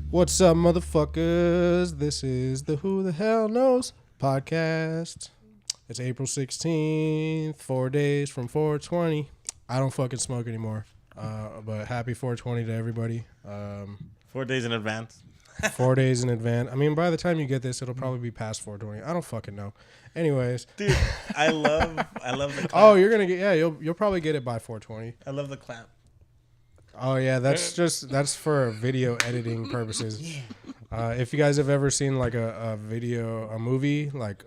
What's up, motherfuckers? This is the Who the Hell Knows podcast. It's April 16th, 4 days from 420. I don't fucking smoke anymore. But happy 420 to everybody. 4 days in advance. 4 days in advance. I mean, by the time you get this, it'll probably be past 420. I don't fucking know. Anyways, Dude, I love the clap. oh, you're gonna get you'll probably get it by 420. I love the clap. Oh yeah, that's for video editing purposes. If you guys have ever seen like a movie, like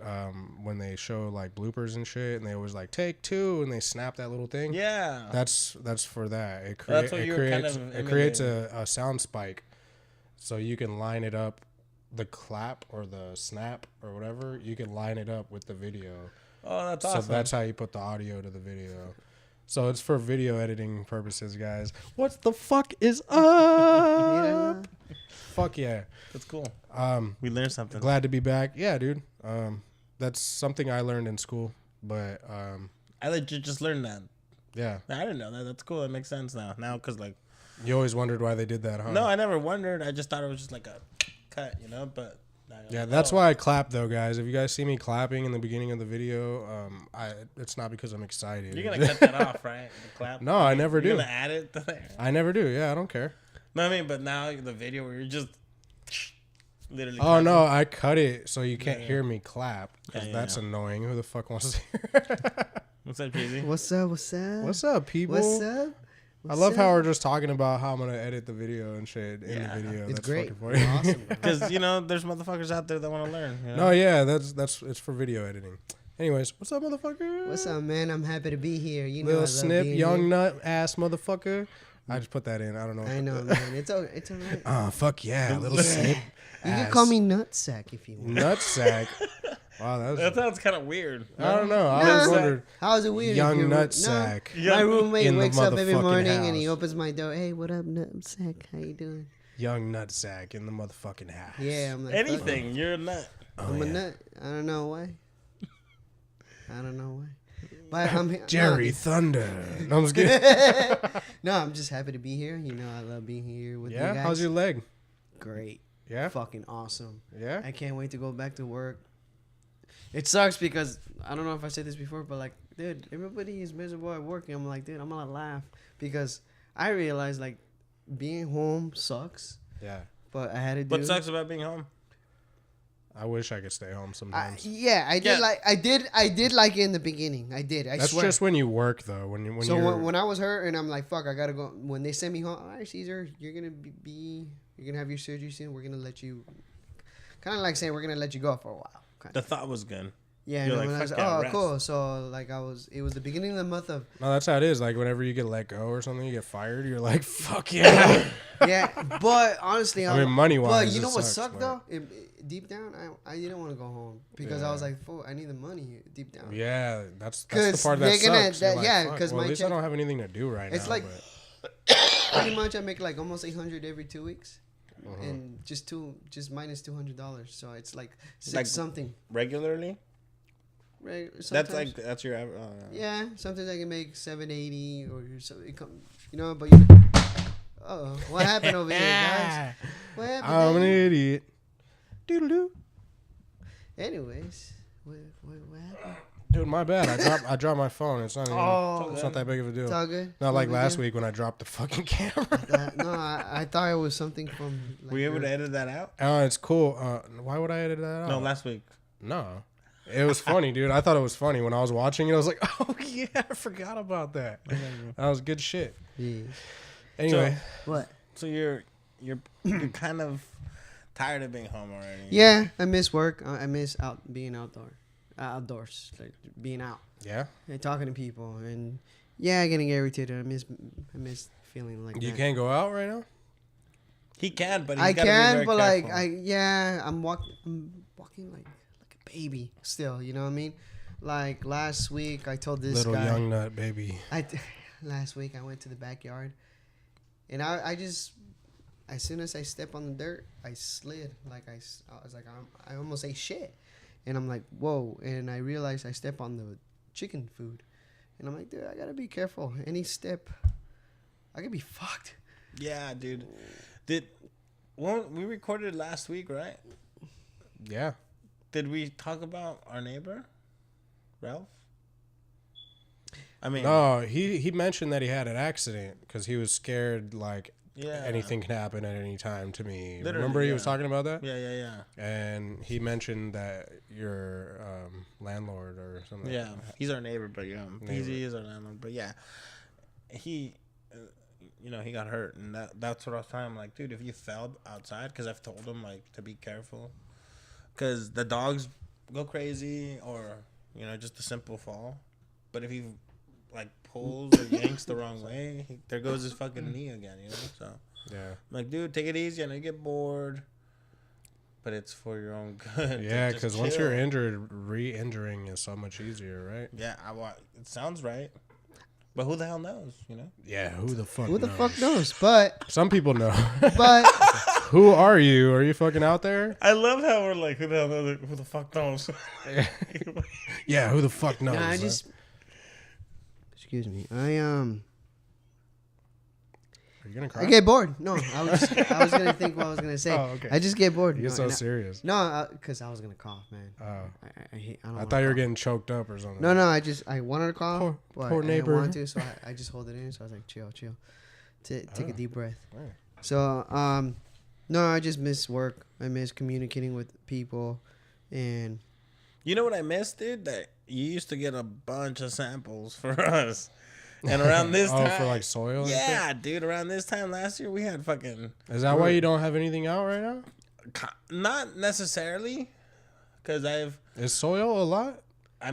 when they show like bloopers and shit, and they always like take two, and they snap that little thing. Yeah, that's for that. It creates a sound spike, so you can line it up, the clap or the snap or whatever. You can line it up with the video. Oh, that's awesome. So that's how you put the audio to the video. So it's for video editing purposes, guys. What the fuck is up? Fuck yeah. That's cool. We learned something. Glad to be back. Yeah, dude. That's something I learned in school, but I legit just learned that. Yeah. I didn't know that. That's cool. That makes sense now. Now, because like... You always wondered why they did that, huh? No, I never wondered. I just thought it was just like a cut, you know, but... Yeah, that's why I clap though, guys. If you guys see me clapping in the beginning of the video, it's not because I'm excited. You're gonna cut that off, right? The clap. No, I never do. You're gonna add it there. I never do. Yeah, I don't care. No, I mean, but now the video where you're just literally. Oh clapping. No, I cut it so you can't hear me clap because that's annoying. Who the fuck wants to hear? What's up, Peasy? What's up? What's up? What's up, people? What's up? I love how we're just talking about how I'm gonna edit the video and shit in the video. It's that's great. Fucking Awesome. Because there's motherfuckers out there that want to learn. You know? No, yeah, that's it's for video editing. Anyways, what's up, motherfucker? What's up, man? I'm happy to be here. You know, little I love snip, being young here. nut ass motherfucker. I just put that in. I don't know. I know, man. It's all right. Oh fuck yeah, little snip. You can call me Nutsack if you want. Nutsack. Wow, that sounds kind of weird. I don't know. I always wondered. How is it weird? Young Nutsack. No, my roommate wakes up every morning house. and he opens my door. Hey, what up, Nutsack? How you doing? Young Nutsack in the motherfucking house. Yeah, I'm like anything. You're a nut. I'm a nut. I don't know why. But I'm Jerry Thunder. No, I'm just kidding. No, I'm just happy to be here. You know, I love being here with you guys. Yeah, how's your leg? Great. Yeah, fucking awesome. Yeah, I can't wait to go back to work. It sucks because I don't know if I said this before, but like, dude, everybody is miserable at work. And I'm like, dude, I'm gonna laugh because I realize like being home sucks. Yeah, but I had to do. What sucks about being home? I wish I could stay home sometimes. I did like it in the beginning. I did. That's swear. just when you work though. When I was hurt and I'm like, fuck, I gotta go. When they sent me home, all right, Caesar, you're gonna you're gonna have your surgery soon. We're gonna let you, kind of like saying we're gonna let you go for a while. The thought was good. Yeah, You're and like, I was like, yeah, oh, rest. cool. So like it was the beginning of the month of. No, that's how it is. Like whenever you get let go or something, you get fired. You're like, fuck yeah. Yeah, but honestly, I mean, money wise. But you know what sucked though? Deep down, I didn't want to go home because I was like, fuck, I need the money deep down. Yeah, that's the part that sucks. Because at least I don't have anything to do right now. It's like pretty much I make like almost $800 every 2 weeks. And just minus $200, so it's like something regularly. That's your average. Yeah, sometimes I can make $780 or so. But what happened over here, guys? What happened? I'm an idiot. Doodle doo. Anyways, what happened? Dude, my bad. I dropped my phone. It's not that big of a deal. It's all good. Not like last week when I dropped the fucking camera. No, I thought it was something from. Were you able to edit that out? Oh, it's cool. Why would I edit that out? No, last week. No. It was funny, dude. I thought it was funny. When I was watching it, I was like, oh, yeah, I forgot about that. That was good shit. Yeah. Anyway. So, what? So you're kind of tired of being home already. Yeah, I miss work. I miss being outdoors, like being out. Yeah. And talking to people, and getting irritated. I miss feeling like You that. can't go out right now? He can, but I can, but careful. I'm walking like a baby still. You know what I mean? Like last week, I told this little guy, young nut baby. Last week I went to the backyard, and I just, as soon as I step on the dirt, I slid. Like I was like, I almost ate shit, and I'm like, whoa! And I realized I step on the chicken food, and I'm like, dude, I gotta be careful. Any step, I could be fucked. Yeah, dude. Well, we recorded last week, right? Yeah. Did we talk about our neighbor, Ralph? I mean, No, he mentioned that he had an accident because he was scared like yeah, anything can happen at any time to me. Literally, Remember he was yeah. talking about that? Yeah. And he mentioned that your landlord or something. Yeah, he's our neighbor, but yeah, Neighbor. he is our landlord. But yeah, he, he got hurt, and that's what I was telling him. Like, dude, if you fell outside, because I've told him like to be careful, because the dogs go crazy, or just a simple fall. But if he like pulls or yanks the wrong way, there goes his fucking knee again. So Yeah. I'm like, dude, take it easy. I know you get bored, but it's for your own good. Yeah, Just because once chill. you're injured, re-injuring is so much easier, right? Yeah, it sounds right. But who the hell knows, Yeah, who the fuck Who the knows? fuck knows? But Some people know. but Who are you? Are you fucking out there? I love how we're like, who the hell knows? Who the fuck knows? Yeah, who the fuck knows? no, I huh? just excuse me. Are you gonna cry? I get bored. No, I was gonna think what I was gonna say. Oh, okay. I just get bored. You get so no, serious. No, because I was gonna cough, man. Oh, I hate. I don't. I wanna thought you were cough. getting choked up or something. No, I wanted to cough, Poor- but poor I neighbor. didn't want to, so I just hold it in. So I was like, chill. Take Oh. a deep breath. Right. So, no, I just miss work. I miss communicating with people, and You know what I missed, dude? That you used to get a bunch of samples for us. And around this time. for like soil? and Yeah, dude. Around this time last year, we had fucking. shit? Is that why you don't have anything out right now? Not necessarily. Because Is soil a lot? a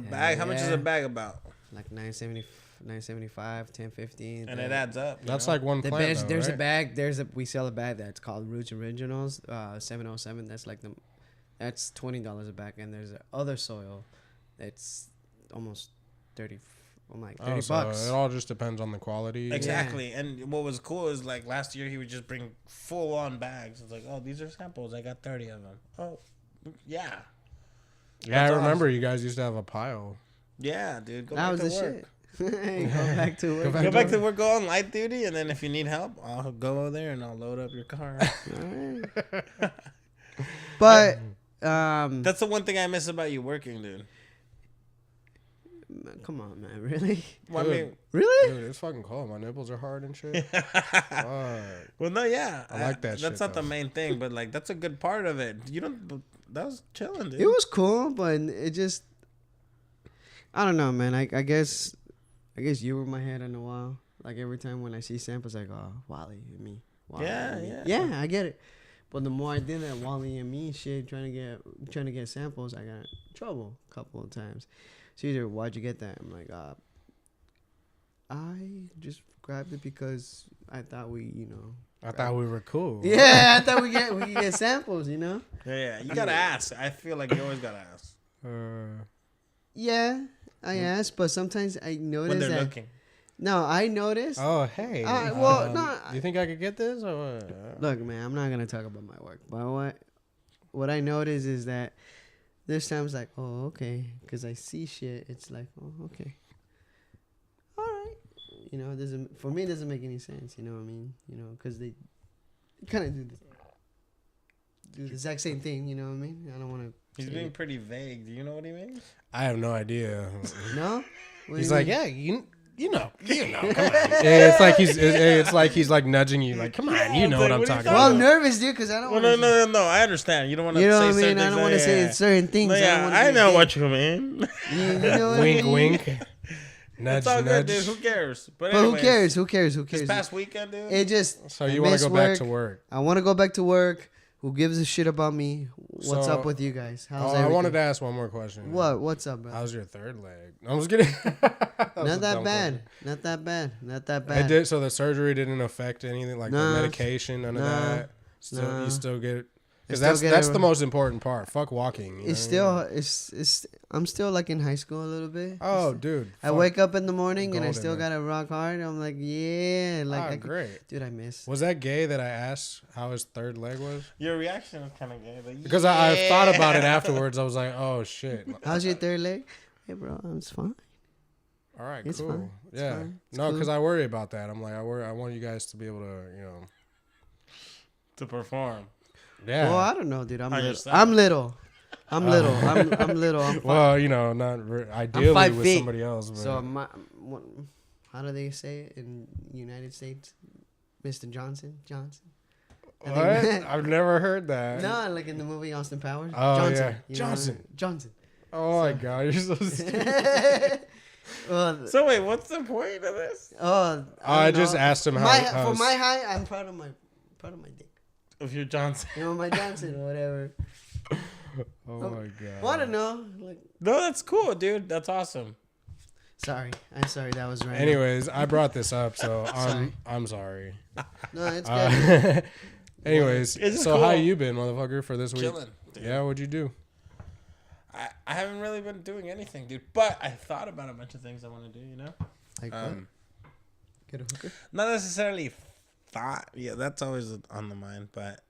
bag. How much is yeah. a bag about? like 975, 1050. And it adds up. you That's know? like one The plant. best, though, there's right? a bag. We sell a bag that's called Roots Originals, 707. That's like that's $20 a bag, and there's other soil that's almost 30. I'm like 30 so bucks. it all just depends on the quality. Exactly. And what was cool is like last year he would just bring full on bags. It's like, oh, these are samples. I got 30 of them. Oh, yeah. Yeah, I That's remember awesome. you guys used to have a pile. Yeah, dude. Go That back was to the work. shit. Go back to work. Go back to work. Go on light duty, and then if you need help, I'll go over there and I'll load up your car. Alright. But That's the one thing I miss about you working, dude. come on, man, really? Well, I Dude. mean, Really? Dude, it's fucking cold. My nipples are hard and shit. Fuck. well, no, yeah. I like that shit, That's not the though. main thing, but like that's a good part of it. You don't. That was chilling, dude. It was cool, but it just I don't know, man. I guess you were in my head in a while. Like every time when I see samples, I go, oh, Wally and me. Wally Yeah, and me. yeah. Yeah, I get it. But the more I did that Wally and me shit, trying to get samples, I got in trouble a couple of times. So either why'd you get that? I'm like, I just grabbed it because I thought I thought we were cool. Yeah, I thought we could get samples, Yeah. You gotta ask. I feel like you always gotta ask Yeah, I asked, but sometimes I notice when they're that. looking. No, I noticed. Oh, hey. Well, no. Do you think I could get this? Or what? Look, man, I'm not gonna talk about my work, but what I notice is that there's times like, oh, okay, because I see shit. It's like, oh, okay, all right. It doesn't for me. It doesn't make any sense. You know what I mean? Because they kind of do the exact same thing. You know what I mean? I don't want to. He's being pretty vague. Do you know what he means? I have no idea. No. What do He's you like, mean? yeah, you know, come on. It's like he's like nudging you, like, come on, you know what I'm What are you talking Well, about. I'm nervous, dude, because I don't. Well, wanna no. I understand. You don't want to You know say what I mean? certain I don't things. want to say certain things. No, I don't yeah, wanna I be know a what dick. you mean. You know what I Wink, mean? wink. Nudge, It's all good, nudge. dude. Who cares? But who anyways, cares? Who cares? Who This cares? past weekend, dude. It just. So I you want miss to go back to work? I want to go back to work. Who gives a shit about me? What's So- up with you guys? How's Oh, I everything? wanted to ask one more question. What? What's up, bro? How's your third leg? I was kidding. Not that bad. Not that bad. Not that It bad. did. So the surgery didn't affect anything, like Nah. the medication, none of Nah. that. You still get. Because still get that's it. the most important part. Fuck walking. you It's know what I mean? still it's I'm still like in high school a little bit. Oh, dude. I fuck. wake up in the morning and I Golden, still man. gotta rock hard. I'm like, yeah, like Ah, great. dude, I miss. Was that gay that I asked how his third leg was? Your reaction was kind of gay. Like, Because I thought about it afterwards. I was like, oh shit. How's your third leg? Hey, bro, it's fine. All right, It's cool. fine. It's Yeah. fine. It's No, cool. because I worry about that. I'm like, I want you guys to be able to, to perform. Yeah. Well, I don't know, dude. I'm On little. yourself. I'm little. I'm little. I'm little. I'm Well, you know, ideally 5 with feet. somebody else. But So how do they say it in United States? Mr. Johnson. I what? think- I've never heard that. No, like in the movie Austin Powers. Oh, Johnson. yeah. You know, Johnson. Oh my God, you're so stupid. Well, So wait, what's the point of this? I don't just know. asked him For how. my height, I'm proud of my dick. If you're Johnson. You know, my Johnson or whatever. Oh my God. Well, I don't know. Like, No, that's cool, dude. That's awesome. I'm sorry. That was random. Anyways, I brought this up, so I'm sorry. No, it's good. Anyways, It's so cool. how you been, motherfucker, for this week? Chilling, dude. Yeah, what'd you do? I haven't really been doing anything, dude. But I thought about a bunch of things I want to do, you know? Like what? Get a hooker? Not necessarily thought. Yeah, that's always on the mind. But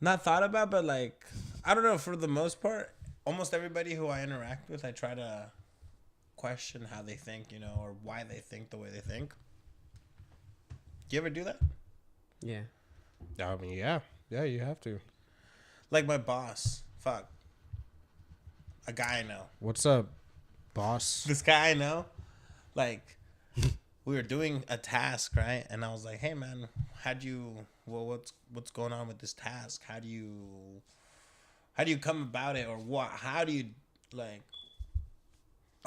not thought about, but like, I don't know. For the most part, almost everybody who I interact with, I try to question how they think, you know, or why they think the way they think. Do you ever do that? Yeah. I mean, yeah, you have to. Like my boss. Fuck. A guy I know. What's up, boss? This guy I know, like, we were doing a task, right? And I was like, "Hey, man, what's going on with this task? How do you come about it, or what? How do you like?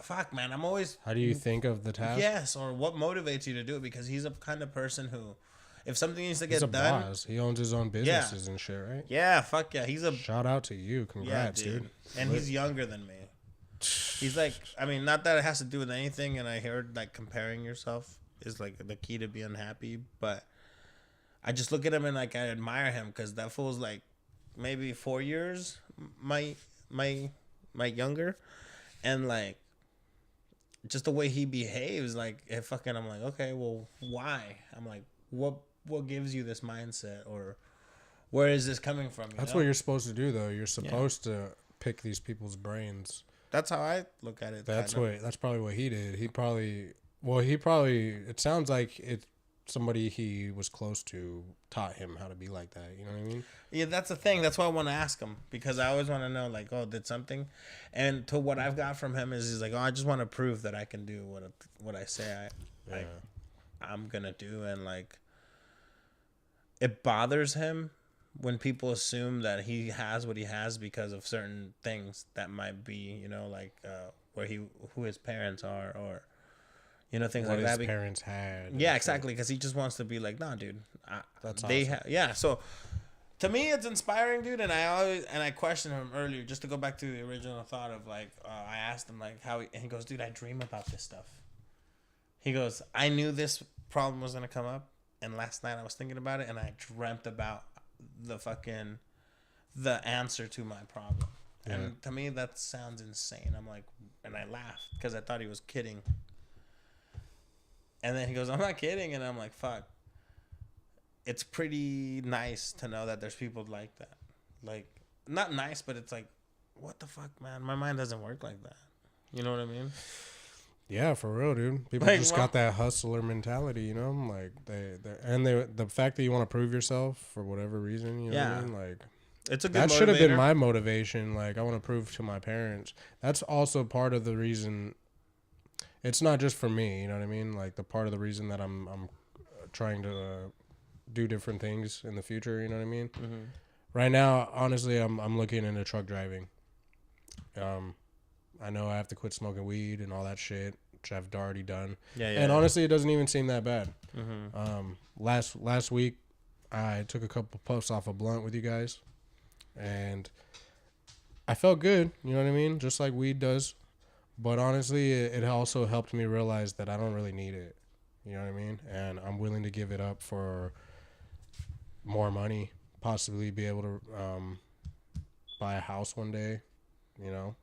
Fuck, man, I'm always. How do you think of the task? Yes, or what motivates you to do it? Because he's a kind of person who, if something needs to He's get a done, boss. He owns his own businesses and shit, right? yeah, fuck yeah, he's a Shout out to you. Congrats, dude. And he's younger than me. He's like, I mean, not that it has to do with anything. And I heard like comparing yourself is like the key to being happy. But I just look at him and like I admire him because that fool's like maybe 4 years my younger, and like just the way he behaves, like if fucking, I'm like, okay, well, why? I'm like, what gives you this mindset, or where is this coming from? That's what you're supposed to do, though. You're supposed to pick these people's brains. That's how I look at it. That's probably what he did. He probably it sounds like somebody he was close to taught him how to be like that. You know what I mean? Yeah, that's the thing. That's why I want to ask him, because I always want to know, like, oh, did something? And to what I've got from him is he's like, oh, I just want to prove that I can do what I say I'm gonna do, and like, it bothers him when people assume that he has what he has because of certain things that might be, you know, like who his parents are, or you know, things what like his that. Parents had. Yeah, exactly, because he just wants to be like, nah, dude. That's they awesome. yeah. So to me, it's inspiring, dude. And I questioned him earlier just to go back to the original thought of like, I asked him like and he goes, dude, I dream about this stuff. He goes, I knew this problem was gonna come up, and last night I was thinking about it, and I dreamt about the answer to my problem. Yeah. And to me, that sounds insane. I'm like, and I laughed because I thought he was kidding. And then he goes, I'm not kidding. And I'm like, fuck. It's pretty nice to know that there's people like that. Like, not nice, but it's like, what the fuck, man? My mind doesn't work like that. You know what I mean? Yeah, for real, dude. People like, just got that hustler mentality, you know? Like, the fact that you want to prove yourself for whatever reason, you know what I mean? Like, it's a good that should have motivator. been my motivation. Like, I want to prove to my parents. That's also part of the reason. It's not just for me, you know what I mean? Like, the part of the reason that I'm trying to do different things in the future, you know what I mean? Mm-hmm. Right now, honestly, I'm looking into truck driving. I know I have to quit smoking weed and all that shit, which I've already done. Yeah. And honestly, it doesn't even seem that bad. Mm-hmm. Last week, I took a couple puffs off a blunt with you guys, and I felt good. You know what I mean? Just like weed does. But honestly, it also helped me realize that I don't really need it. You know what I mean? And I'm willing to give it up for more money, possibly be able to buy a house one day, you know?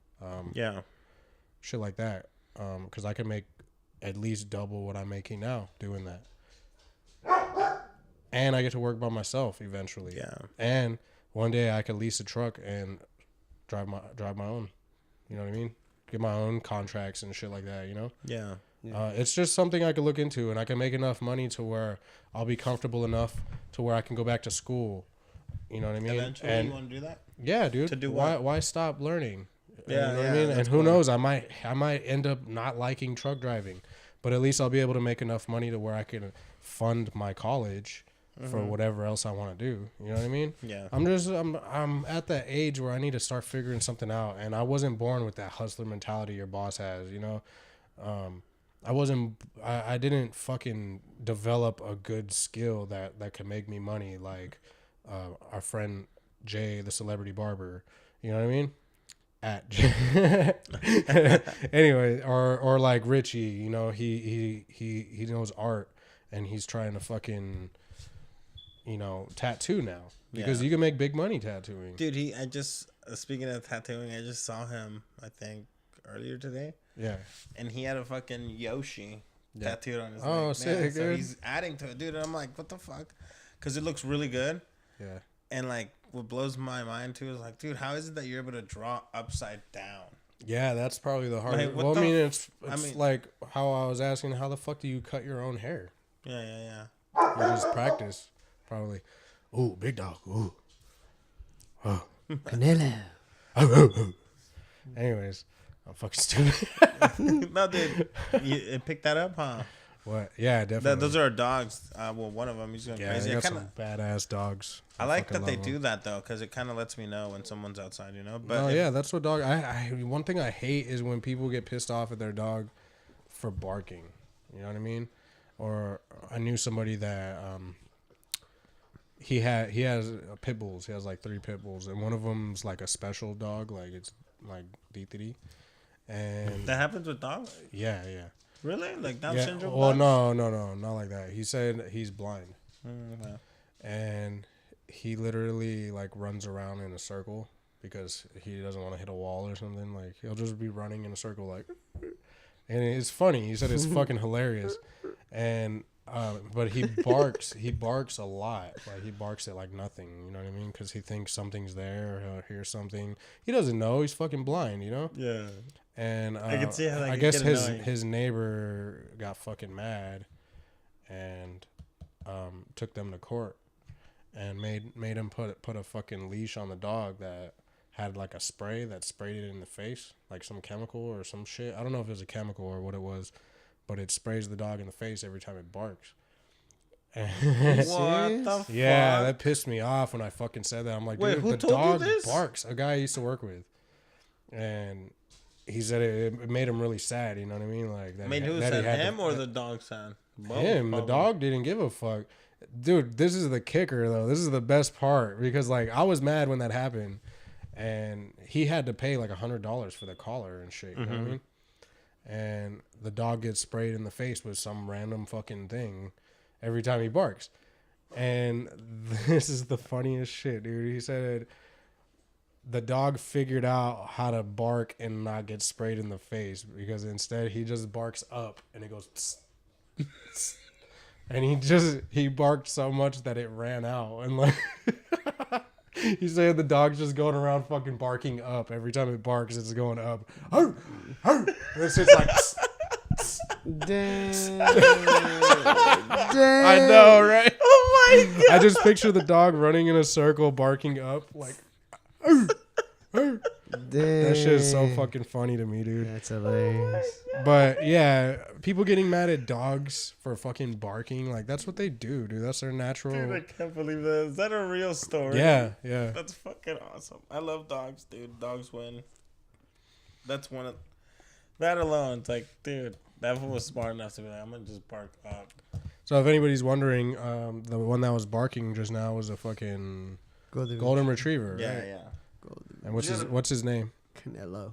Shit like that. Because I can make at least double what I'm making now doing that. And I get to work by myself eventually. Yeah. And one day I could lease a truck and drive my own. You know what I mean? Get my own contracts and shit like that, you know? Yeah. Yeah. It's just something I could look into, and I can make enough money to where I'll be comfortable enough to where I can go back to school. You know what I mean? Eventually, And you want to do that? yeah, dude. To do why? what? Why stop learning? Yeah, You know what I yeah, mean? And that's who cool. knows? I might end up not liking truck driving, but at least I'll be able to make enough money to where I can fund my college for whatever else I want to do. You know what I mean? Yeah. I'm at that age where I need to start figuring something out, and I wasn't born with that hustler mentality your boss has. You know, I didn't fucking develop a good skill that could make me money like our friend Jay, the celebrity barber. You know what I mean? At Jay. Anyway, or like Richie, you know, he knows art, and he's trying to fucking, you know, tattoo now because Yeah. you can make big money tattooing. Dude, I just, speaking of tattooing, I just saw him, I think, earlier today. Yeah. And he had a fucking Yoshi tattooed on his Oh, neck. sick, So dude. he's adding to it, dude. And I'm like, what the fuck? Because it looks really good. Yeah. And like, what blows my mind too is like, dude, how is it that you're able to draw upside down? Yeah, that's probably the hardest. Like, what Well, I the mean, f- it's like how I was asking, how the fuck do you cut your own hair? Yeah. You just practice, probably. Ooh, big dog. Ooh. Oh. Canelo. Anyways, I'm fucking stupid. No, dude, you picked that up, huh? What? Yeah, definitely. Those are our dogs. Well, one of them, he's going Yeah, crazy. they I got kinda, some badass dogs. I like fucking that they love do 'em. that though, because it kind of lets me know when someone's outside, you know. But Oh yeah, that's what dog. I one thing I hate is when people get pissed off at their dog for barking. You know what I mean? Or I knew somebody that he has pit bulls. He has like 3 pit bulls, and one of them's like a special dog, like it's like DTD. And that happens with dogs, yeah. really? Like Down Yeah. syndrome? Well, dogs? no, not like that. He said he's blind, Okay. and he literally like runs around in a circle because he doesn't want to hit a wall or something. Like he'll just be running in a circle like, and it's funny. He said it's fucking hilarious, and but he barks. He barks a lot. Like he barks at like nothing. You know what I mean? Because he thinks something's there or he'll hear something. He doesn't know. He's fucking blind. You know. Yeah. And I can see how that I could guess get annoying. his neighbor got fucking mad, and took them to court, and made him put a fucking leash on the dog that had like a spray that sprayed it in the face, like some chemical or some shit. I don't know if it was a chemical or what it was, but it sprays the dog in the face every time it barks. What the fuck? Yeah, that pissed me off when I fucking said that. I'm like, Wait, dude, who the told you dog this? barks. A guy I used to work with, and he said it made him really sad. You know what I mean? Like that. I mean, who that he said had to- him or the dog sad? Both, him. The probably. dog didn't give a fuck. Dude, this is the kicker though. This is the best part because like I was mad when that happened, and he had to pay like $100 for the collar and shit. You know what I mean? And the dog gets sprayed in the face with some random fucking thing every time he barks. And this is the funniest shit, dude. He said the dog figured out how to bark and not get sprayed in the face because instead he just barks up and it goes psst, psst. And he barked so much that it ran out. And like he said the dog's just going around fucking barking up. Every time it barks, it's going up. Arr, arr. And it's just like psst, psst. Damn. I know, right? Oh my god! I just picture the dog running in a circle, barking up like. "Arr, arr." That shit is so fucking funny to me, dude. That's hilarious. But yeah, people getting mad at dogs for fucking barking, like that's what they do, dude. That's their natural. Dude, I can't believe that. Is that a real story? Yeah. That's fucking awesome. I love dogs, dude. Dogs win. That's one of that alone. It's like, dude, that one was smart enough to be like, I'm gonna just bark up. So if anybody's wondering, the one that was barking just now was a fucking golden retriever, Yeah, right? yeah. And what's his name? Canelo.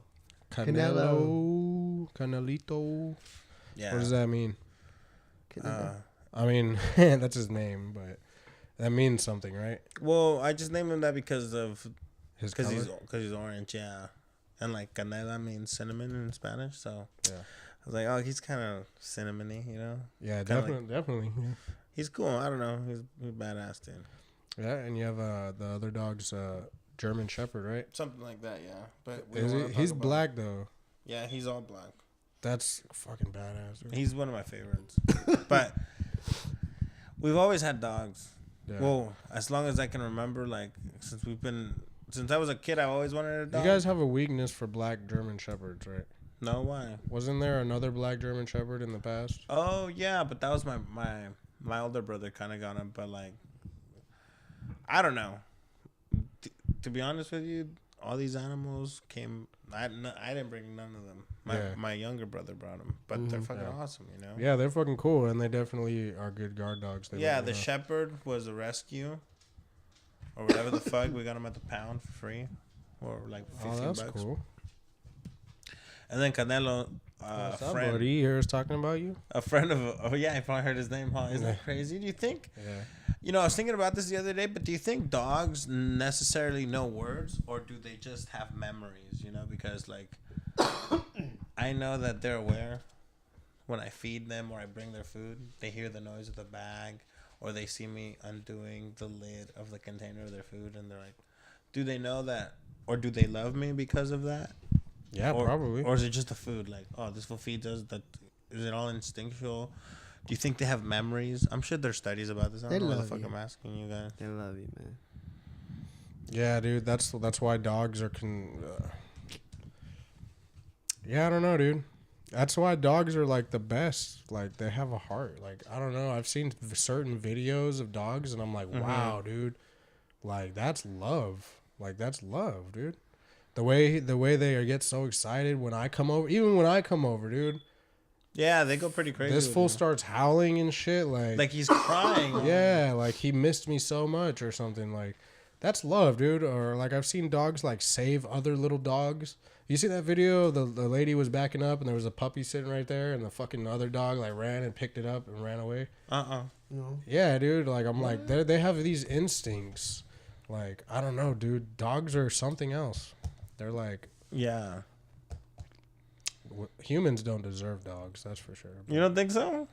Canelito. Yeah. What does that mean? Canelo. I mean, that's his name, but that means something, right? Well, I just named him that because His color. he's orange, yeah. And like canela means cinnamon in Spanish, so Yeah. I was like, oh, he's kind of cinnamony, you know. Yeah, Kinda definitely. Yeah. He's cool. I don't know. He's badass, dude. Yeah, and you have the other dog's German Shepherd, right? Something like that, yeah. But we Is don't he? wanna talk He's about black though. Yeah, he's all black. That's fucking badass, dude. He's one of my favorites. But we've always had dogs. Yeah. Well, as long as I can remember, like since I was a kid, I always wanted a dog. You guys have a weakness for black German shepherds, right? No, why? Wasn't there another black German shepherd in the past? Oh yeah, but that was my older brother kind of got him. But like, I don't know. To be honest with you, all these animals came. I didn't bring none of them. My younger brother brought them, but they're fucking awesome, you know. Yeah, they're fucking cool, and they definitely are good guard dogs. The shepherd was a rescue, or whatever the fuck. We got him at the pound for free, or like $15. That's cool. And then Canelo, What's up, buddy? You hear us talking about you? a friend of. Oh yeah, I probably heard his name. Huh? Isn't that crazy? Do you think? Yeah. You know, I was thinking about this the other day, but do you think dogs necessarily know words, or do they just have memories? You know, because like, I know that they're aware when I feed them or I bring their food. They hear the noise of the bag, or they see me undoing the lid of the container of their food, and they're like, do they know that, or do they love me because of that? Yeah, probably. Or is it just the food? Like, oh, this food feeds us. That is it all instinctual? Do you think they have memories? I'm sure there's studies about this. I don't know what the fuck I'm asking you guys. They love you, man. Yeah, dude. That's why dogs are Yeah, I don't know, dude. That's why dogs are like the best. Like they have a heart. Like I don't know. I've seen certain videos of dogs, and I'm like, wow, dude. Like that's love. Like that's love, dude. The way they get so excited when I come over, even when I come over, dude. Yeah, they go pretty crazy. This fool starts howling and shit, like he's crying. Yeah, like he missed me so much or something. Like that's love, dude. Or like I've seen dogs like save other little dogs. You see that video? The lady was backing up and there was a puppy sitting right there, and the fucking other dog like ran and picked it up and ran away. No. Yeah, dude. Like I'm like they have these instincts. Like I don't know, dude. Dogs are something else. They're like humans don't deserve dogs. That's for sure. You don't think so?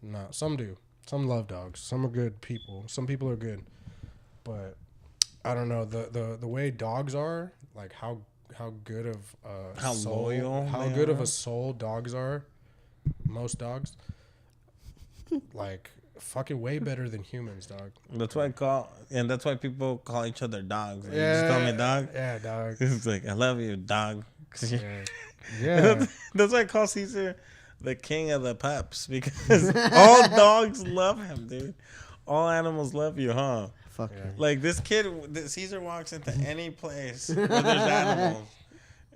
No, some do. Some love dogs. Some are good people. Some people are good, but I don't know the way dogs are. Like how good of how soul, loyal, how good of a soul dogs are. Most dogs, like fucking way better than humans, dog. That's why that's why people call each other dogs. Like, you just call me dog. Yeah, dog. It's like I love you, dog. Yeah. That's why I call Caesar the king of the pups, because all dogs love him, dude. All animals love you, huh? Fuck yeah. Like this kid, Caesar walks into any place where there's animals,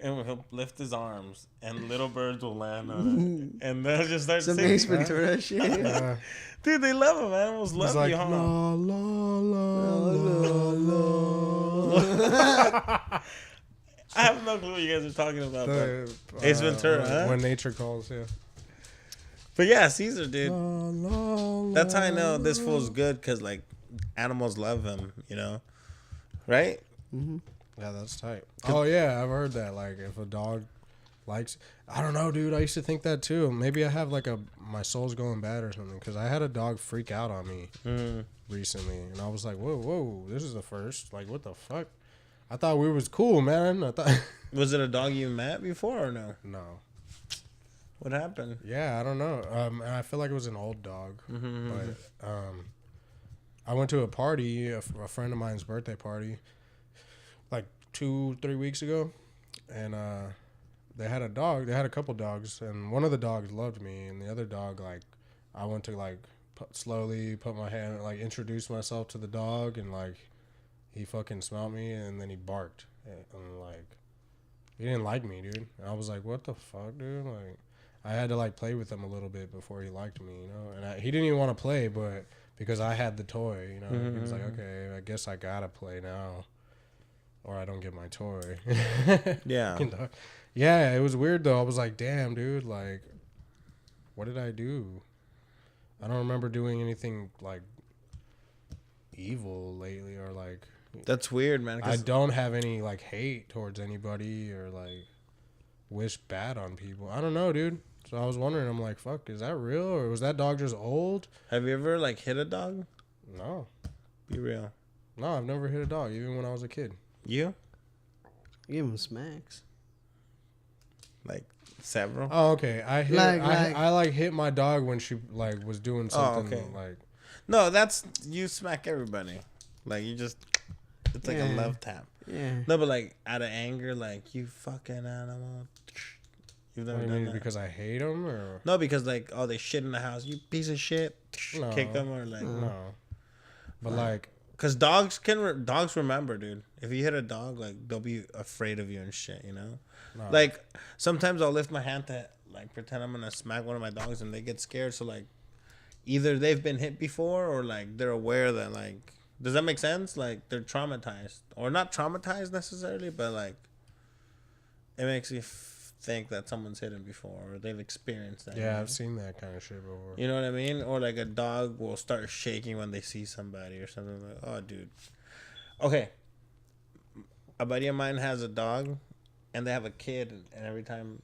and he'll lift his arms, and little birds will land on it, and they'll just start Some singing. Ace Ventura shit. Dude, they love him. Animals love like, you, huh? La, la, la, la. I have no clue what you guys are talking about. Ace Ventura, huh? When nature calls, yeah. But yeah, Caesar, dude. La, la, That's how I know this fool's good, because like animals love him, you know, right? Mm-hmm. Yeah, that's tight. Oh yeah, I've heard that. Like if a dog likes, I don't know, dude. I used to think that too. Maybe I have like my soul's going bad or something, because I had a dog freak out on me recently, and I was like, whoa, this is the first. Like what the fuck? I thought we was cool, man. I thought. Was it a dog you met before or no? No. What happened? Yeah, I don't know. And I feel like it was an old dog, but I went to a party, a friend of mine's birthday party, like 2-3 weeks ago, and they had a dog. They had a couple dogs, and one of the dogs loved me, and the other dog, like, I went to like slowly put my hand, like, introduce myself to the dog, and like, he fucking smelled me, and then he barked, and like, he didn't like me, dude. And I was like, what the fuck, dude? Like, I had to like play with him a little bit before he liked me, you know. And he didn't even want to play, but because I had the toy, you know, he was like, okay, I guess I gotta play now, or I don't get my toy. Yeah. Yeah, it was weird though. I was like, damn, dude, like, what did I do? I don't remember doing anything like evil lately, or like. That's weird, man. I don't have any like hate towards anybody or like wish bad on people. I don't know, dude. So I was wondering, I'm like, fuck, is that real, or was that dog just old? Have you ever like hit a dog? No. Be real. No, I've never hit a dog, even when I was a kid. You? Give him smacks. Like Several. Oh, okay. I hit. Like- I like hit my dog when she like was doing something okay. like. No, that's you smack everybody. Like you just, it's like a Yeah. love tap. Yeah. No, but like out of anger, like you fucking animal. You've never What do you done mean? that. Because I hate them or No, because like oh they shit in the house. You piece of shit. No. Kick them or like no. But like, because dogs can dogs remember, dude. If you hit a dog, like they'll be afraid of you and shit. You know. no. Like sometimes I'll lift my hand to like pretend I'm gonna smack one of my dogs and they get scared. So like either they've been hit before or like they're aware that like does that make sense? Like they're traumatized or not traumatized necessarily, but like it makes you think that someone's hit them before or they've experienced that. you yeah, know? I've seen that kind of shit before. You know what I mean? Or like a dog will start shaking when they see somebody or something like. Oh, dude. Okay. A buddy of mine has a dog, and they have a kid, and every time,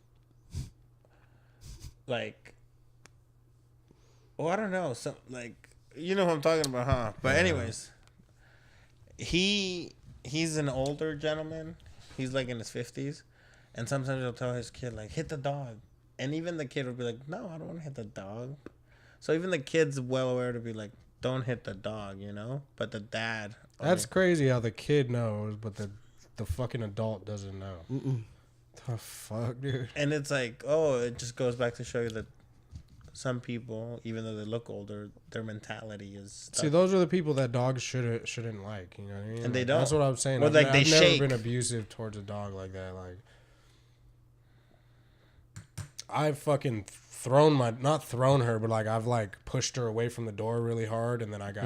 like, oh, I don't know, some like, you know what I'm talking about, huh? But Yeah. anyways, he's an older gentleman. He's like in his 50s, and sometimes he'll tell his kid like, hit the dog, and even the kid will be like, no, I don't want to hit the dog. So even the kid's well aware to be like, don't hit the dog, you know. But the dad, That's crazy how the kid knows, but the fucking adult doesn't know. The fuck, dude. and it's like, oh, it just goes back to show you that some people, even though they look older, their mentality is stuck. See, those are the people that dogs shouldn't like. You know what I mean? And they Like, don't. That's what I'm saying. Or, I've, like, they I've never shake. been abusive towards a dog like that. Like, I've fucking not thrown her, but like I've like pushed her away from the door really hard, and then I got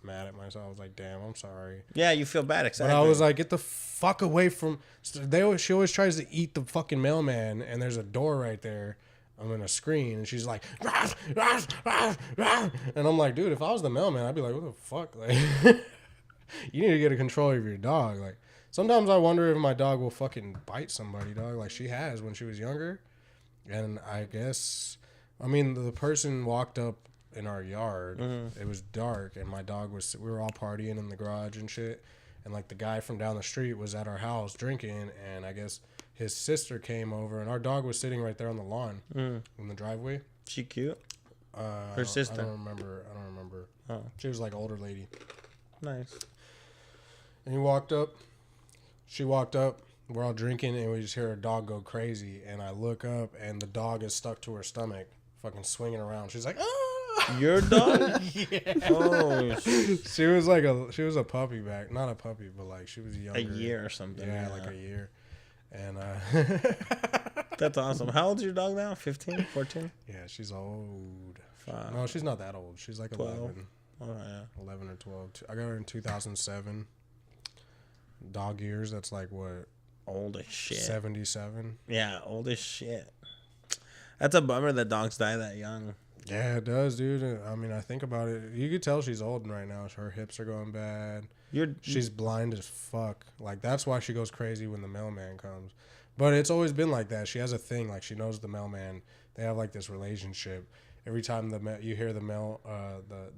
mad at myself. I was like, damn, I'm sorry. Yeah, you feel bad, exactly. But I was like, get the fuck away from. She always tries to eat the fucking mailman, and there's a door right there. I'm in a screen, and she's like, "Ruff, ruff, ruff, ruff." And I'm like, dude, if I was the mailman, I'd be like, what the fuck? Like, you need to get a control of your dog. Like, sometimes I wonder if my dog will fucking bite somebody, dog. Like she has when she was younger, and I guess, I mean, the person walked up in our yard. It was dark, and my dog was. We were all partying in the garage and shit, and like the guy from down the street was at our house drinking, and I guess his sister came over, and our dog was sitting right there on the lawn in the driveway. she cute. Her sister? I don't remember. Oh, She was like an older lady. nice. And he walked up. She walked up. We're all drinking, and we just hear her dog go crazy. And I look up, and the dog is stuck to her stomach, fucking swinging around. She's like, ah! Your dog? Yeah. Oh, She was like a puppy back, not a puppy, but like she was younger. a year or something. Yeah, like a year. And That's awesome. How old's your dog now? 15, 14? yeah, she's old. Five. No, she's not that old. She's like 12. 11. Oh, yeah. 11 or 12. I got her in 2007. Dog years, that's like what? Old as shit. 77. Yeah, old as shit. That's a bummer that dogs die that young. Yeah, it does, dude. I mean, I think about it. You could tell she's old right now. Her hips are going bad. She's blind as fuck. Like, that's why she goes crazy when the mailman comes. But it's always been like that. She has a thing. Like, she knows the mailman. They have, like, this relationship. Every time you hear the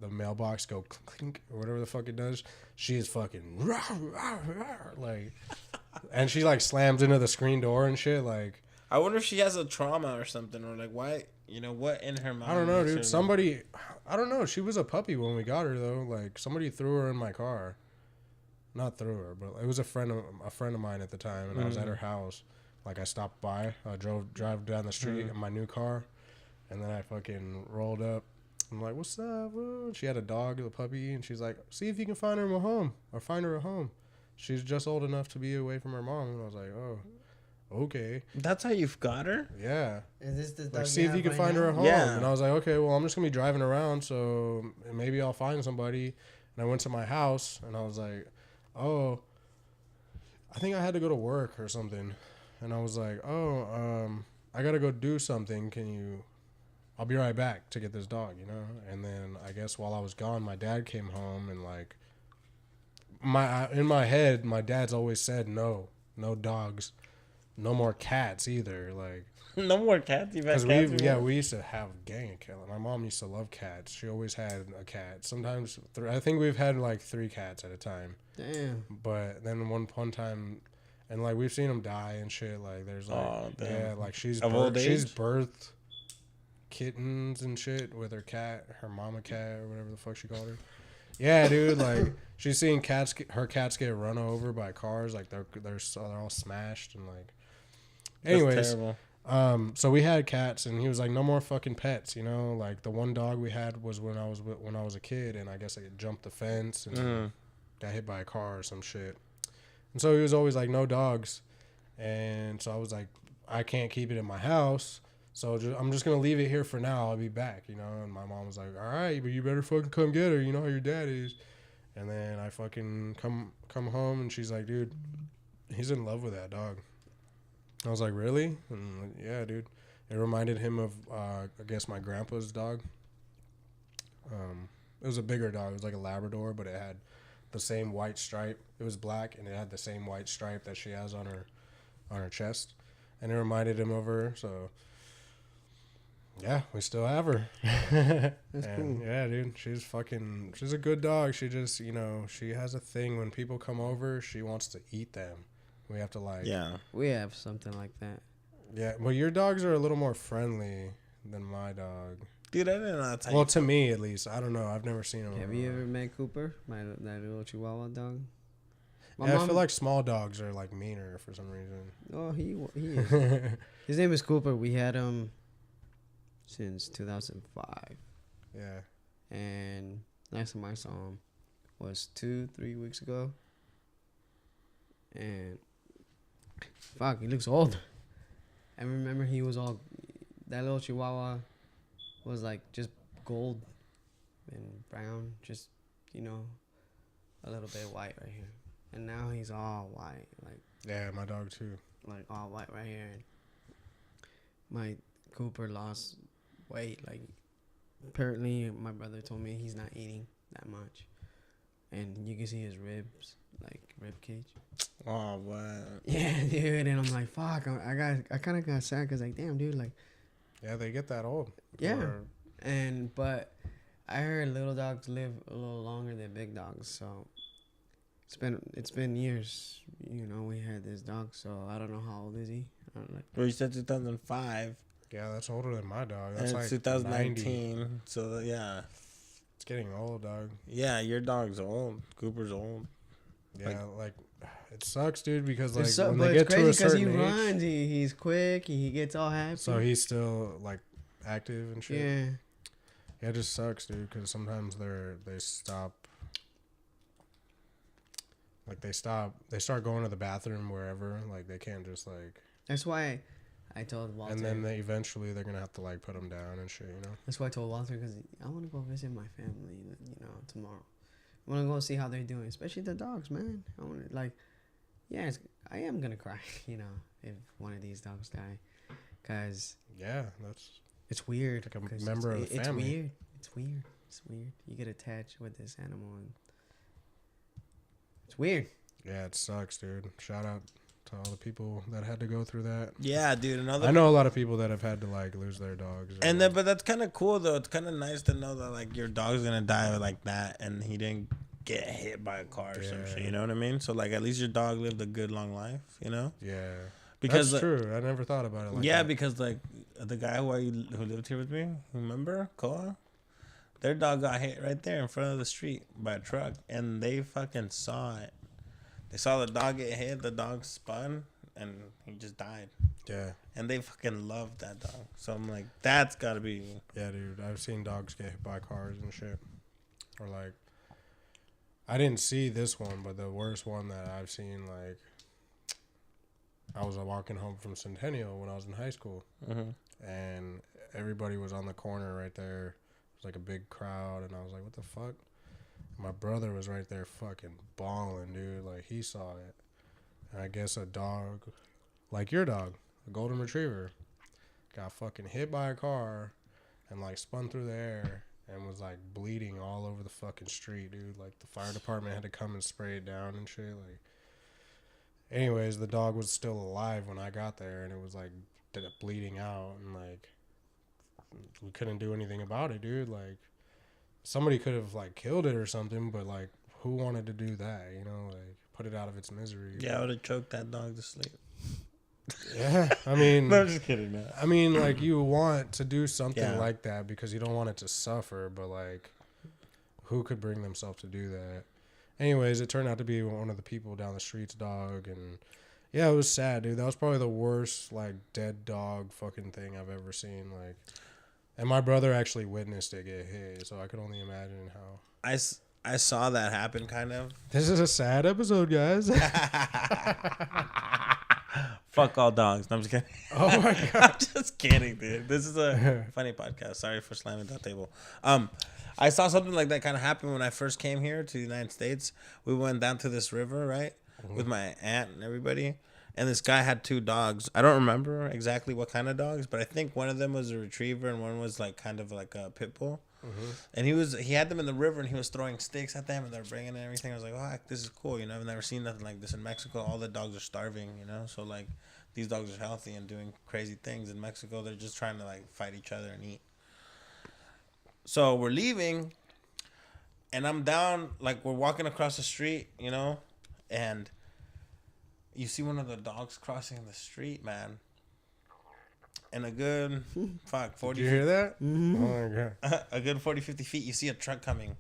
mailbox go clink or whatever the fuck it does, she is fucking like, and she like slams into the screen door and shit. Like, I wonder if she has a trauma or something, or like why, what in her mind? I don't know, makes her, dude. I don't know. She was a puppy when we got her though. Like, somebody threw her in my car. Not threw her, but it was a friend of mine at the time, and I was at her house. Like, I stopped by. I drive down the street in my new car. And then I fucking rolled up. I'm like, what's up? She had a dog, a puppy, and she's like, see if you can find her a home or find her a home. She's just old enough to be away from her mom. And I was like, oh, okay. That's how you've got her? Yeah. Is this the dog Like, see if you can right find now? her a home. Yeah. And I was like, okay, well, I'm just going to be driving around, so maybe I'll find somebody. And I went to my house, and I was like, oh, I think I had to go to work or something. And I was like, I got to go do something. I'll be right back to get this dog, you know? And then I guess while I was gone, my dad came home, and like, in my head, my dad's always said no dogs, no more cats either. Like, No more cats? You've had cats? we used to have a gang of cats. My mom used to love cats. She always had a cat. Sometimes, I think we've had like 3 cats at a time. Damn. But then one time, And like we've seen them die and shit. Like there's like yeah, like she's age? birthed kittens and shit with her cat, her mama cat or whatever the fuck she called her. Yeah, dude. Like she's seen her cats get run over by cars. Like they're all smashed and like. Anyways, so we had cats and he was like, no more fucking pets. You know, like the one dog we had was when I was a kid and I guess I jumped the fence and got hit by a car or some shit. And so he was always like, no dogs. And so I was like, I can't keep it in my house. So I'm just going to leave it here for now. I'll be back, you know. And my mom was like, all right, but you better fucking come get her. You know how your dad is. And then I fucking come home and she's like, dude, he's in love with that dog. I was like, really? And like, yeah, dude. It reminded him of, I guess, my grandpa's dog. It was a bigger dog. It was like a Labrador, but it had the same white stripe. It was black and it had the same white stripe that she has on her chest, and it reminded him of her. So yeah, we still have her. That's and cool. Yeah, dude, she's a good dog. She just, you know, she has a thing when people come over, she wants to eat them. We have to like we have something like that. Yeah, well, your dogs are a little more friendly than my dog. Dude, I didn't know that. Well, to me at least. I don't know. I've never seen him. Have you ever met Cooper, that little Chihuahua dog? I feel like small dogs are like meaner for some reason. Oh, he is. His name is Cooper. We had him since 2005. Yeah. And last time I saw him was 2-3 weeks ago. And fuck, he looks old. I remember he was all, that little Chihuahua was like just gold and brown, just, you know, a little bit white right here. And now he's all white, like. Yeah, my dog too. Like all white right here. And my Cooper lost weight. Like apparently, my brother told me he's not eating that much, and you can see his ribs, like rib cage. Oh, what? Yeah, dude. And I'm like, fuck. I kind of got sad because like, damn, dude, like. Yeah, they get that old. Yeah. But I heard little dogs live a little longer than big dogs, so. It's been years, you know. We had this dog, so I don't know how old is he. Well, you said 2005. Yeah, that's older than my dog. That's and like it's 2019. 90. So yeah, it's getting old, dog. Yeah, your dog's old. Cooper's old. Yeah, like it sucks, dude. Because like when they get to a certain he age, runs, he's quick, he gets all happy. So he's still like active and shit. Yeah. Yeah, it just sucks, dude. Because sometimes they stop. Like they start going to the bathroom wherever. Like they can't just like. That's why I told Walter. And then they're gonna have to like put them down and shit, you know. That's why I told Walter because I want to go visit my family, you know, tomorrow. I want to go see how they're doing, especially the dogs, man. I want to like, yeah, I am gonna cry, you know, if one of these dogs die, cause yeah, it's weird. Like a member of the family. It's weird. You get attached with this animal and. It's weird. Yeah, it sucks, dude. Shout out to all the people that had to go through that. Yeah, dude. I know a lot of people that have had to like lose their dogs. And then, but that's kind of cool though. It's kind of nice to know that like your dog's gonna die like that, and he didn't get hit by a car or some shit. You know what I mean? So like, at least your dog lived a good long life. You know? Yeah. Because that's true. I never thought about it like that. Yeah, because like the guy who lived here with me, remember Koa? Their dog got hit right there in front of the street by a truck, and they fucking saw it. They saw the dog get hit, the dog spun, and he just died. Yeah. And they fucking loved that dog. So I'm like, that's gotta be. Yeah, dude. I've seen dogs get hit by cars and shit. Or like, I didn't see this one, but the worst one that I've seen, like, I was walking home from Centennial when I was in high school, and everybody was on the corner right there. It was like a big crowd, and I was like, what the fuck? My brother was right there fucking bawling, dude. Like, he saw it. And I guess a dog, like your dog, a golden retriever, got fucking hit by a car and, like, spun through the air and was, like, bleeding all over the fucking street, dude. Like, the fire department had to come and spray it down and shit. Like, anyways, the dog was still alive when I got there, and it was, like, bleeding out. And, like, we couldn't do anything about it, dude. Like, somebody could have like killed it or something, but like who wanted to do that? You know, like put it out of its misery. Yeah, I would have choked that dog to sleep. Yeah, I mean, No, I'm just kidding. Man. I mean, like you want to do something Yeah. like that because you don't want it to suffer, but like, who could bring themselves to do that? Anyways, it turned out to be one of the people down the street's dog, and yeah, it was sad, dude. That was probably the worst like dead dog fucking thing I've ever seen. Like, and my brother actually witnessed it get hit, so I could only imagine how. I saw that happen, kind of. This is a sad episode, guys. Fuck all dogs. No, I'm just kidding. Oh my god. I'm just kidding, dude. This is a funny podcast. Sorry for slamming that table. I saw something like that kind of happen when I first came here to the United States. We went down to this river, right, with my aunt and everybody. And this guy had 2 dogs. I don't remember exactly what kind of dogs, but I think one of them was a retriever and one was like kind of like a pit bull. And he had them in the river and he was throwing sticks at them and they were bringing and everything. I was like, oh, this is cool. You know, I've never seen nothing like this in Mexico. All the dogs are starving, you know. So like these dogs are healthy and doing crazy things. In Mexico, they're just trying to like fight each other and eat. So we're leaving and I'm down, like we're walking across the street, you know, and you see one of the dogs crossing the street, man. And a good, 40 Did you hear that? Mm-hmm. Oh my god. a good 40, 50 feet, you see a truck coming.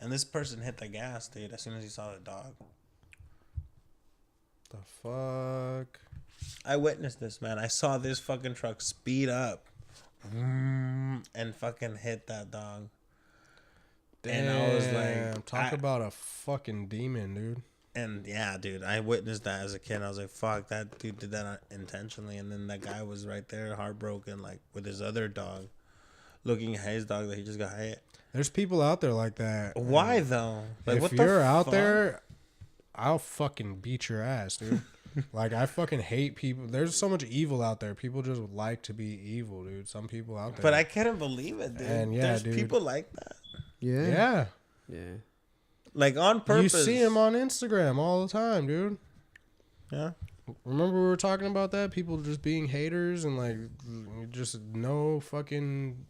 And this person hit the gas, dude, as soon as he saw the dog. The fuck? I witnessed this, man. I saw this fucking truck speed up and fucking hit that dog. Damn, And I was like, talk about a fucking demon, dude. And yeah, dude, I witnessed that as a kid. I was like, fuck, that dude did that intentionally. And then that guy was right there, heartbroken, like with his other dog, looking at his dog that he just got hit. There's people out there like that. Why though? Like, If you're out there, I'll fucking beat your ass, dude. Like, I fucking hate people. There's so much evil out there. People just like to be evil, dude. Some people out there. But I couldn't believe it, dude. And yeah, There's dude. people like that. Yeah. Yeah. Yeah. Like on purpose. You see them on Instagram all the time, dude. Yeah. Remember we were talking about that? People just being haters and like just no fucking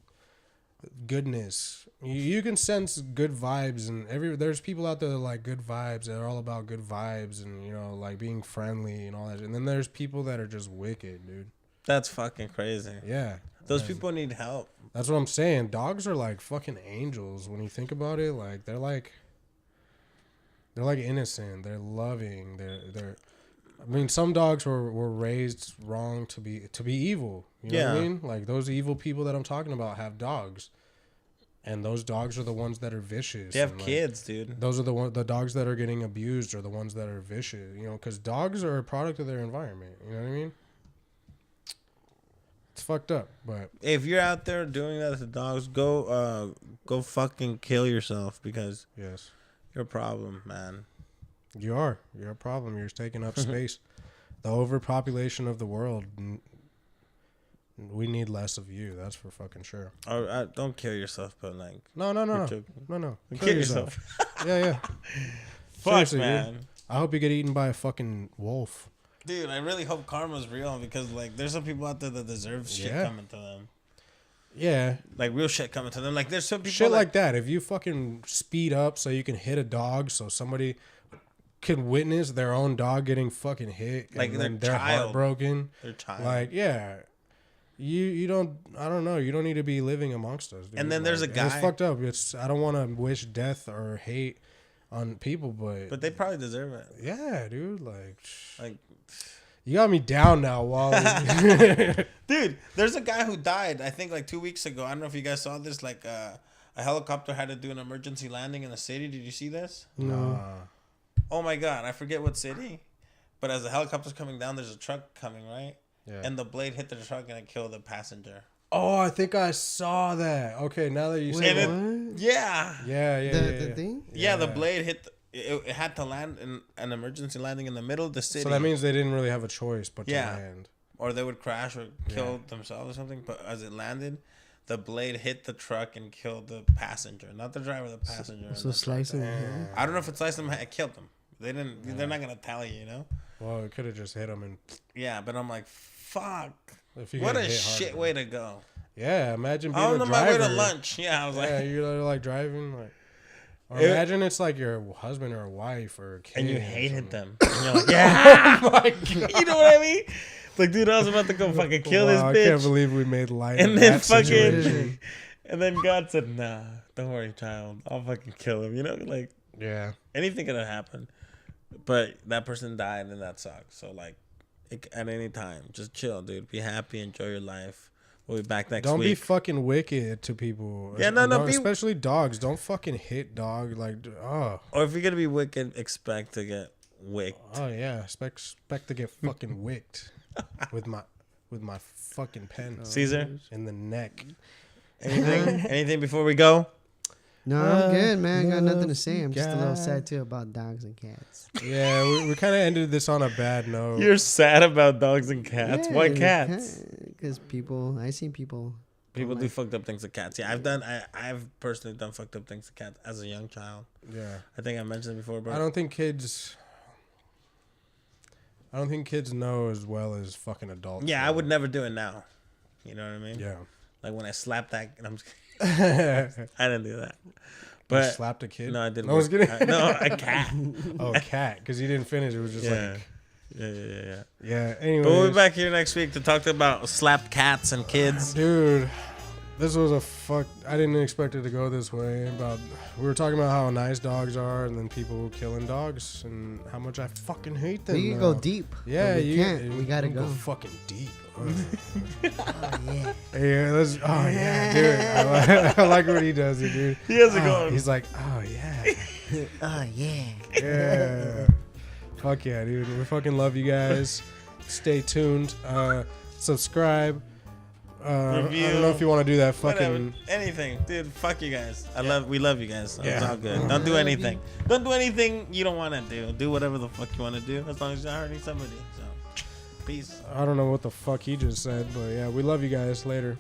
goodness. You can sense good vibes and there's people out there that like good vibes. They're all about good vibes and, you know, like being friendly and all that. And then there's people that are just wicked, dude. That's fucking crazy. Yeah. Those people need help. That's what I'm saying. Dogs are like fucking angels when you think about it. Like they're like innocent. They're loving. They're I mean, some dogs were raised wrong to be evil. You know what I mean? Like those evil people that I'm talking about have dogs. And those dogs are the ones that are vicious. They have and, kids, dude. Those are the dogs that are getting abused are the ones that are vicious, you know, because dogs are a product of their environment. You know what I mean? It's fucked up, but If you're out there doing that to dogs, go fucking kill yourself because yes, you're a problem, man. you're a problem. You're just taking up space. The overpopulation of the world. We need less of you. That's for fucking sure. Or don't kill yourself, but like No. you're joking. No. Kill yourself. Yeah. Fuck, Seriously, man. dude. I hope you get eaten by a fucking wolf. Dude, I really hope karma's real because like there's some people out there that deserve shit coming to them. Yeah. Like real shit coming to them. Like there's some people Shit like that. If you fucking speed up so you can hit a dog so somebody can witness their own dog getting fucking hit Like and then their they're child. heartbroken. Their child. Like, yeah. You don't, I don't know. You don't need to be living amongst us, dude. And then there's a and guy. It's fucked up. I don't want to wish death or hate on people, But they probably deserve it. yeah, dude. Like, you got me down now, Wally. Dude, there's a guy who died, I think like 2 weeks ago. I don't know if you guys saw this. Like a helicopter had to do an emergency landing in a city. Did you see this? Nah. Oh my God. I forget what city. But as the helicopter's coming down, there's a truck coming, right? Yeah. And the blade hit the truck and it killed the passenger. Oh, I think I saw that. Okay, now that you say that. What? Yeah. Yeah. The thing? Yeah, the blade hit. It had to land in an emergency landing in the middle of the city. So that means they didn't really have a choice but to Yeah. land. Or they would crash or kill themselves or something. But as it landed, the blade hit the truck and killed the passenger. Not the driver, the passenger. So slicing it. I don't know if it sliced them. It killed them. They didn't. They're not gonna tell you, you know. Well, it could have just hit him and. Yeah, but I'm like, fuck. If you What get a hit shit hard, way to go. Yeah, imagine being I'm a on my way driver. to lunch. Yeah, I was like, Yeah, you're like driving like. Or imagine it's like your husband or a wife or a kid. And you or hated something. them. And you're like, yeah. Oh my God. You know what I mean? Like, dude, I was about to go fucking kill this Wow, bitch. I can't believe we made light And of then that fucking, situation. and then God said, nah, don't worry, child. I'll fucking kill him. You know, like, Yeah. anything could have happened. But that person died, and that sucks. So, like, at any time, just chill, dude. Be happy, enjoy your life. We'll be back next Don't week. be fucking wicked to people. Yeah, no, Don't- be- especially dogs. Don't fucking hit dog. Like, oh. Or if you're going to be wicked, expect to get wicked. Oh yeah, expect to get fucking wicked with my fucking pen Caesar, in the neck. anything before we go? No, I'm good, man. I got nothing to love say. I'm just a little God. sad too about dogs and cats. Yeah, we kind of ended this on a bad note. You're sad about dogs and cats. Why cats? Because I seen people. People do fucked up things to cats. Yeah, I've personally done fucked up things to cats as a young child. Yeah, I think I mentioned it before, but I don't think kids know as well as fucking adults. yeah, I know. would never do it now. You know what I mean? Yeah. Like when I slapped that, and I'm just, You I didn't do that. But slapped a kid. no, I didn't. No, I was kidding. No, a cat. Oh, cat, because you didn't finish. It was just Yeah. like, Yeah. yeah. But we'll be Anyways, back here next week to talk about slapped cats and kids. dude, this was a fuck. I didn't expect it to go this way. We were talking about how nice dogs are, and then people killing dogs, and how much I fucking hate them. We can now. go deep. Yeah, but we you can't. We gotta can go. fucking deep. Oh yeah. Yeah, yeah, dude. I like what he does, dude. He has it going. He's like, oh yeah, Oh yeah. yeah. Fuck yeah, dude. We fucking love you guys. Stay tuned. Subscribe. I don't know if you want to do that. Whatever. Fucking Anything, dude. Fuck you guys. We love you guys. Yeah. It's all good. Don't do anything. Don't do anything you don't want to do. Do whatever the fuck you want to do, as long as you're not hurting somebody. So, peace. I don't know what the fuck he just said, but yeah, we love you guys. Later.